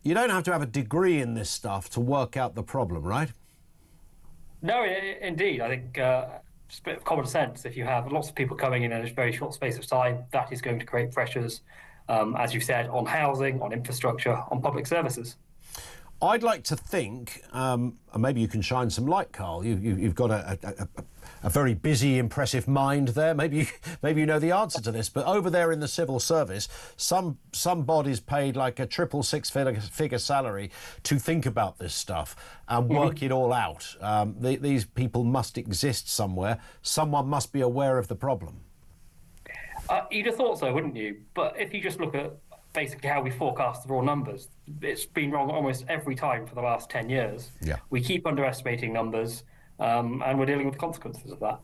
You don't have to have a degree in this stuff to work out the problem, right? No, indeed. I think it's a bit of common sense. If you have lots of people coming in a very short space of time, that is going to create pressures, as you said, on housing, on infrastructure, on public services. I'd like to think, and maybe you can shine some light, Karl. You've got a very busy, impressive mind there. Maybe you know the answer to this. But over there in the civil service, some bodies paid like a triple six-figure salary to think about this stuff and work it all out. These people must exist somewhere. Someone must be aware of the problem. You'd have thought so, wouldn't you? But if you just look at basically how we forecast the raw numbers, it's been wrong almost every time for the last 10 years. Yeah. We keep underestimating numbers, and we're dealing with the consequences of that.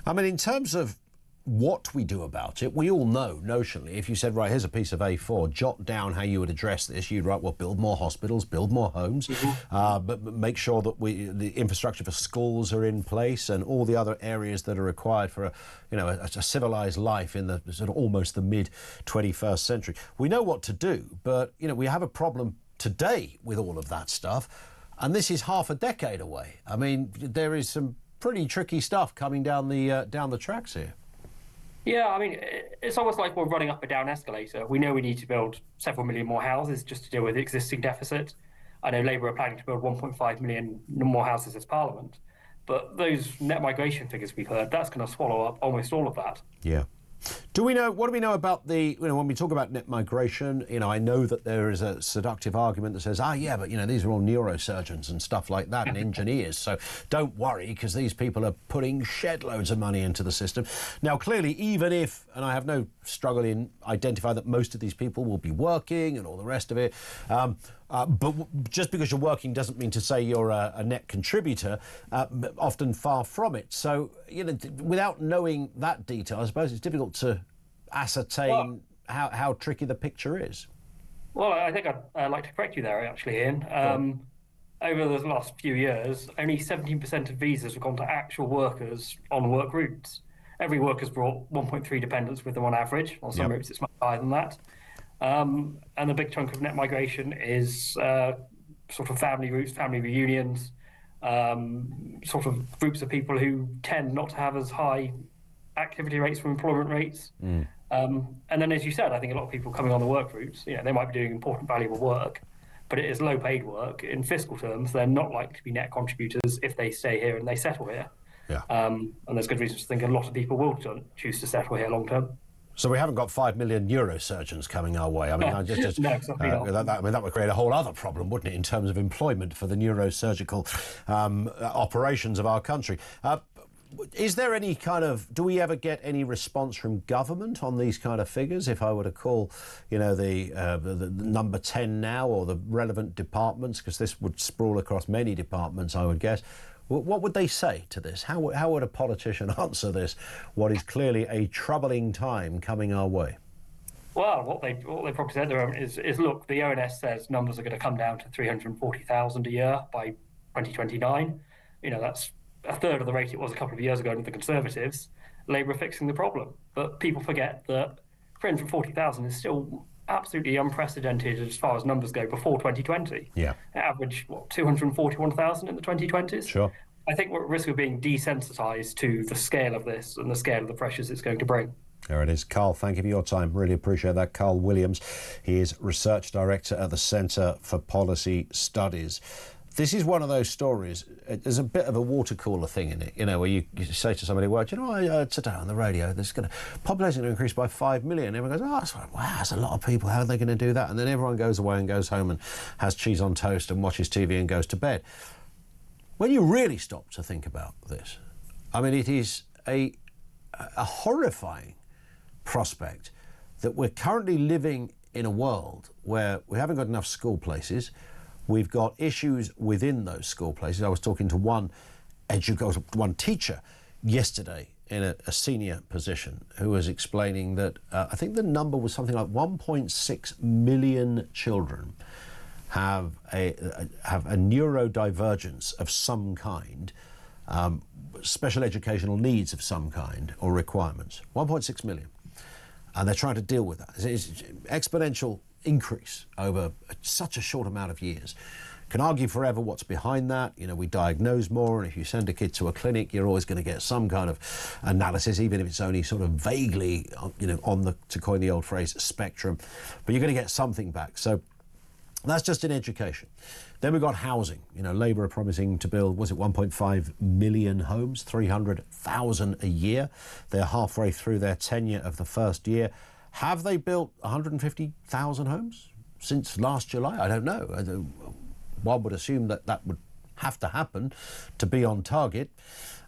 I mean, in terms of what we do about it, we all know, notionally, if you said, right, here's a piece of A4, jot down how you would address this, you'd write, well, build more hospitals, build more homes, but make sure that the infrastructure for schools are in place and all the other areas that are required for a civilized life in the sort of almost the mid-21st century. We know what to do, but, we have a problem today with all of that stuff, and this is half a decade away. I mean, there is some pretty tricky stuff coming down the tracks here. Yeah, I mean, it's almost like we're running up a down escalator. We know we need to build several million more houses just to deal with the existing deficit. I know Labour are planning to build 1.5 million more houses as Parliament. But those net migration figures we've heard, that's going to swallow up almost all of that. Yeah. What do we know about when we talk about net migration, I know that there is a seductive argument that says, but these are all neurosurgeons and stuff like that and engineers. So don't worry, because these people are putting shed loads of money into the system. Now, clearly, even if, and I have no struggle in identifying that most of these people will be working and all the rest of it, but just because you're working doesn't mean to say you're a net contributor, often far from it. So, without knowing that detail, I suppose it's difficult to ascertain how tricky the picture is. Well, I think I'd like to correct you there, actually, Ian. Over the last few years, only 17% of visas have gone to actual workers on work routes. Every worker's brought 1.3 dependents with them on average. On some routes, it's much higher than that. And the big chunk of net migration is sort of family routes, family reunions, sort of groups of people who tend not to have as high activity rates from employment rates. And then, as you said, I think a lot of people coming on the work routes, they might be doing important, valuable work, but it is low-paid work. In fiscal terms, they're not likely to be net contributors if they stay here and they settle here. Yeah. And there's good reasons to think a lot of people will choose to settle here long-term. So we haven't got 5 million neurosurgeons coming our way. I mean, no, that would create a whole other problem, wouldn't it, in terms of employment for the neurosurgical operations of our country. Is there any do we ever get any response from government on these kind of figures? If I were to call, the number 10 now, or the relevant departments, because this would sprawl across many departments, I would guess. What would they say to this? How would a politician answer this, what is clearly a troubling time coming our way? Well, what they probably said there is look, the ONS says numbers are going to come down to 340,000 a year by 2029. That's a third of the rate it was a couple of years ago under the Conservatives. Labour are fixing the problem. But people forget that 340,000 is still absolutely unprecedented as far as numbers go before 2020. Yeah. It averaged, 241,000 in the 2020s? Sure. I think we're at risk of being desensitised to the scale of this and the scale of the pressures it's going to bring. There it is. Karl, thank you for your time. Really appreciate that. Karl Williams, he is Research Director at the Centre for Policy Studies. This is one of those stories, there's a bit of a water cooler thing in it, where you say to somebody, well, I heard today on the radio, population will increase by 5 million. Everyone goes, wow, that's a lot of people. How are they going to do that? And then everyone goes away and goes home and has cheese on toast and watches TV and goes to bed. When you really stop to think about this, I mean, it is a horrifying prospect that we're currently living in a world where we haven't got enough school places. We've got issues within those school places. I was talking to one teacher yesterday in a senior position who was explaining that I think the number was something like 1.6 million children have a neurodivergence of some kind, special educational needs of some kind or requirements. 1.6 million. And they're trying to deal with that. It's exponential increase over such a short amount of years. Can argue forever what's behind that. You know, we diagnose more, and if you send a kid to a clinic, you're always going to get some kind of analysis, even if it's only sort of vaguely, you know, on the, to coin the old phrase, spectrum, but you're going to get something back. So that's just in education. Then we've got housing. You know, Labour are promising to build, was it 1.5 million homes, 300,000 a year. They're halfway through their tenure of the first year. Have they built 150,000 homes since last July? I don't know. One would assume that that would have to happen to be on target.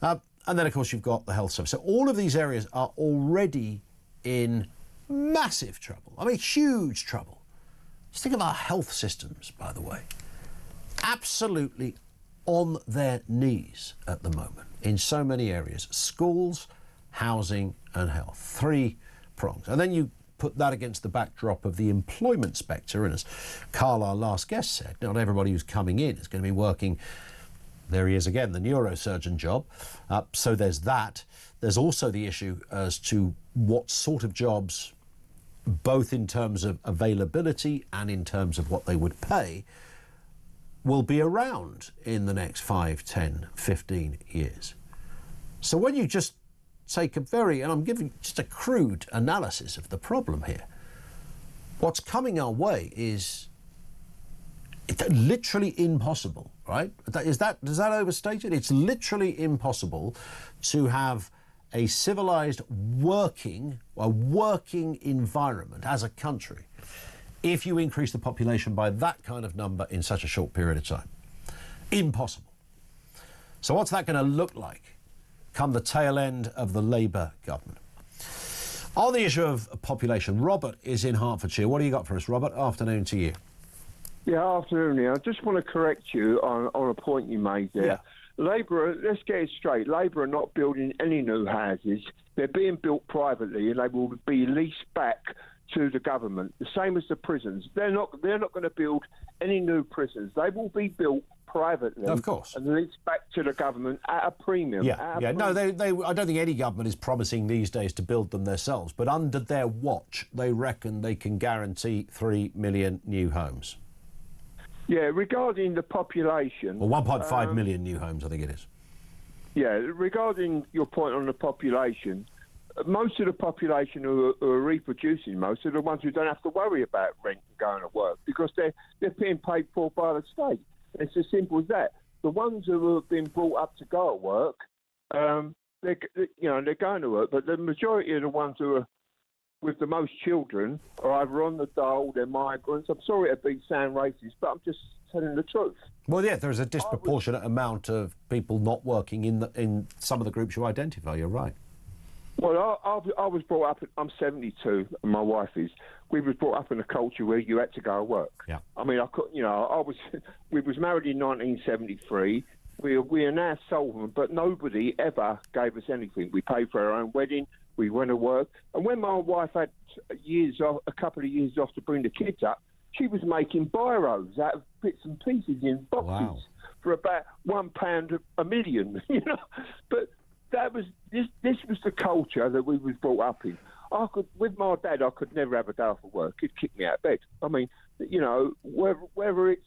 And then, of course, you've got the health service. So all of these areas are already in massive trouble. I mean, huge trouble. Just think of our health systems, by the way. Absolutely on their knees at the moment in so many areas. Schools, housing and health. Three prongs. And then you put that against the backdrop of the employment spectre, and as Karl, our last guest, said, not everybody who's coming in is going to be working, there he is again, the neurosurgeon job. So there's that. There's also the issue as to what sort of jobs, both in terms of availability and in terms of what they would pay, will be around in the next 5, 10, 15 years. So when you just take a very, and I'm giving just a crude analysis of the problem here, what's coming our way is literally impossible, right? Does that overstate it? It's literally impossible to have a civilized working environment as a country if you increase the population by that kind of number in such a short period of time. Impossible. So what's that going to look like come the tail end of the Labour government? On the issue of population, Robert is in Hertfordshire. What do you got for us, Robert? Afternoon to you. Yeah, afternoon. I just want to correct you on a point you made there. Yeah. Labour, let's get it straight. Labour are not building any new houses. They're being built privately, and they will be leased back to the government. The same as the prisons. They're not going to build any new prisons. They will be built privately, of course, and leased back to the government at a premium. Yeah. No, they. I don't think any government is promising these days to build them themselves. But under their watch, they reckon they can guarantee 3 million new homes. Yeah, regarding the population... Well, 1.5 million new homes, I think it is. Yeah, regarding your point on the population, most of the population who are reproducing most are the ones who don't have to worry about rent and going to work because they're being paid for by the state. It's as simple as that. The ones who have been brought up to go to work, they're going to work, but the majority of the ones who are with the most children are either on the dole, they're migrants. I'm sorry to sound racist, but I'm just telling the truth. Well, yeah, there's a disproportionate amount of people not working in some of the groups you identify. You're right. Well, I was brought up. I'm 72, and my wife is. We was brought up in a culture where you had to go to work. Yeah. I mean, we was married in 1973. We are now solvent, but nobody ever gave us anything. We paid for our own wedding. We went to work, and when my wife had a couple of years off to bring the kids up, she was making biros out of bits and pieces in boxes for about £1 a million. You know, but that was this was the culture that we was brought up in. With my dad, I could never have a day off of work. He'd kick me out of bed. I mean, you know, whether it's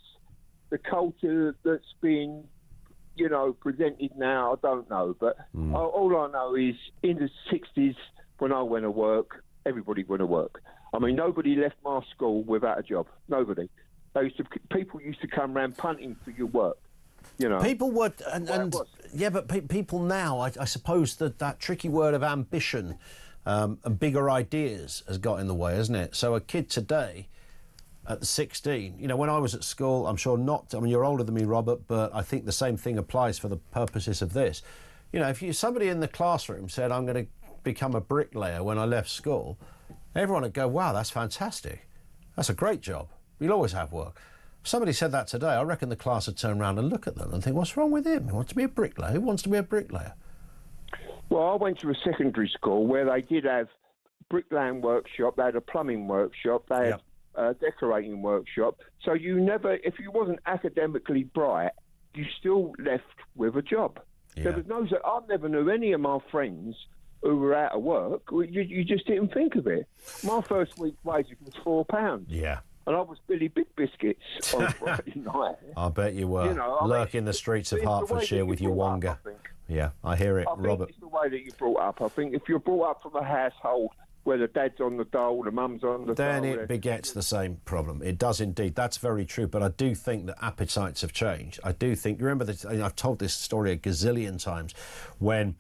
the culture that's being, you know, presented now, I don't know. But all I know is in the 60s, when I went to work, everybody went to work. I mean, nobody left my school without a job. Nobody. People used to come round punting for your work. You know, people would, but people now, I suppose that tricky word of ambition and bigger ideas has got in the way, hasn't it? So a kid today at 16, you know, when I was at school, I'm sure not, I mean, you're older than me, Robert, but I think the same thing applies for the purposes of this. You know, if somebody in the classroom said, I'm going to become a bricklayer when I left school, everyone would go, wow, that's fantastic. That's a great job. You'll always have work. If somebody said that today, I reckon the class would turn around and look at them and think, what's wrong with him? He wants to be a bricklayer. Who wants to be a bricklayer? Well, I went to a secondary school where they did have bricklaying workshop, they had a plumbing workshop, they had a decorating workshop. So you never, if you wasn't academically bright, you still left with a job. Yeah. There was I never knew any of my friends who were out of work. You just didn't think of it. My first week's wages was £4. Yeah. and I was Billy Big Biscuits on Friday night. I bet you were. You know, Lurking the streets of Hertfordshire with your wonga. Yeah, I hear it, Robert. I think it's the way that you're brought up. I think if you're brought up from a household where the dad's on the dole, the mum's on the dole... Then it begets the same problem. It does indeed. That's very true. But I do think that appetites have changed. I do think... Remember, that I've told this story a gazillion times, when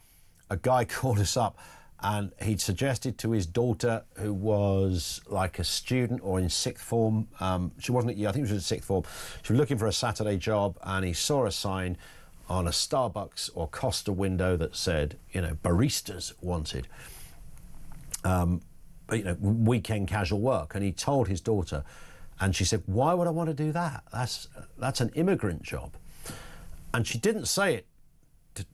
a guy called us up and he'd suggested to his daughter, who was like a student or in sixth form... she wasn't... I think she was in sixth form. She was looking for a Saturday job, and he saw a sign on a Starbucks or Costa window that said, you know, baristas wanted. You know, weekend casual work, and he told his daughter, and she said, "Why would I want to do that? That's an immigrant job." And she didn't say it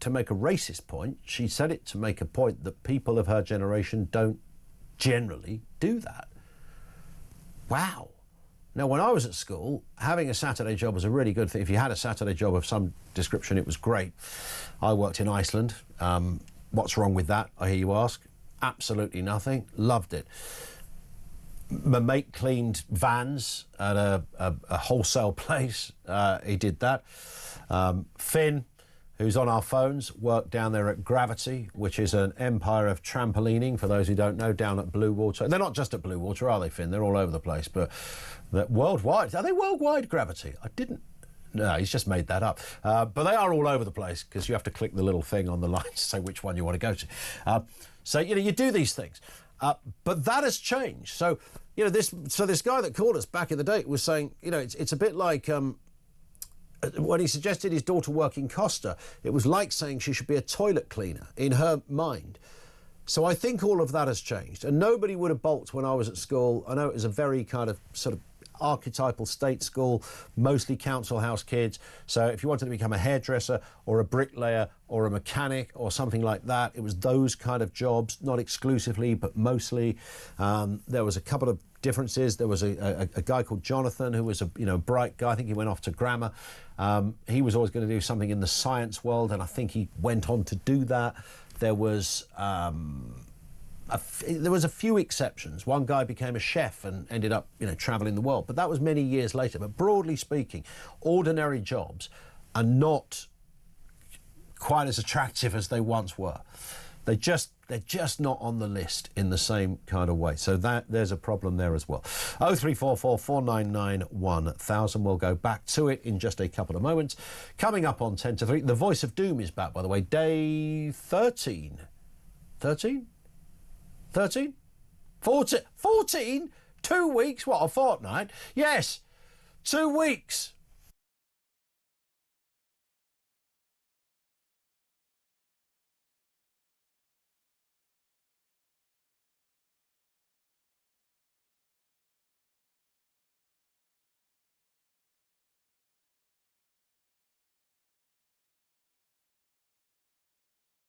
to make a racist point. She said it to make a point that people of her generation don't generally do that. Wow. Now, when I was at school, having a Saturday job was a really good thing. If you had a Saturday job of some description, it was great. I worked in Iceland. What's wrong with that, I hear you ask? Absolutely nothing. Loved it. My mate cleaned vans at a wholesale place. He did that. Finn, who's on our phones, worked down there at Gravity, which is an empire of trampolining, for those who don't know, down at Blue Water. They're not just at Blue Water, are they, Finn? They're all over the place. But worldwide. Are they worldwide, Gravity? I didn't... No, he's just made that up. But they are all over the place, because you have to click the little thing on the line to say which one you want to go to. So, you know, you do these things. But that has changed. So, you know, this guy that called us back in the day was saying, you know, it's a bit like when he suggested his daughter work in Costa, it was like saying she should be a toilet cleaner in her mind. So I think all of that has changed. And nobody would have balked when I was at school. I know it was a very kind of sort of archetypal state school, mostly council house kids. So if you wanted to become a hairdresser or a bricklayer or a mechanic or something like that, it was those kind of jobs, not exclusively, but mostly. There was a couple of differences. There was a guy called Jonathan, who was a bright guy. I think he went off to grammar. He was always going to do something in the science world, and I think he went on to do that. There was a few exceptions. One guy became a chef and ended up, travelling the world. But that was many years later. But broadly speaking, ordinary jobs are not quite as attractive as they once were. They're just not on the list in the same kind of way. So there's a problem there as well. 0344 499 1000. We'll go back to it in just a couple of moments. Coming up on 10 to 3, the Voice of Doom is back, by the way. Day 13. 13? 13? 14? 14? 2 weeks? What, a fortnight? Yes, 2 weeks.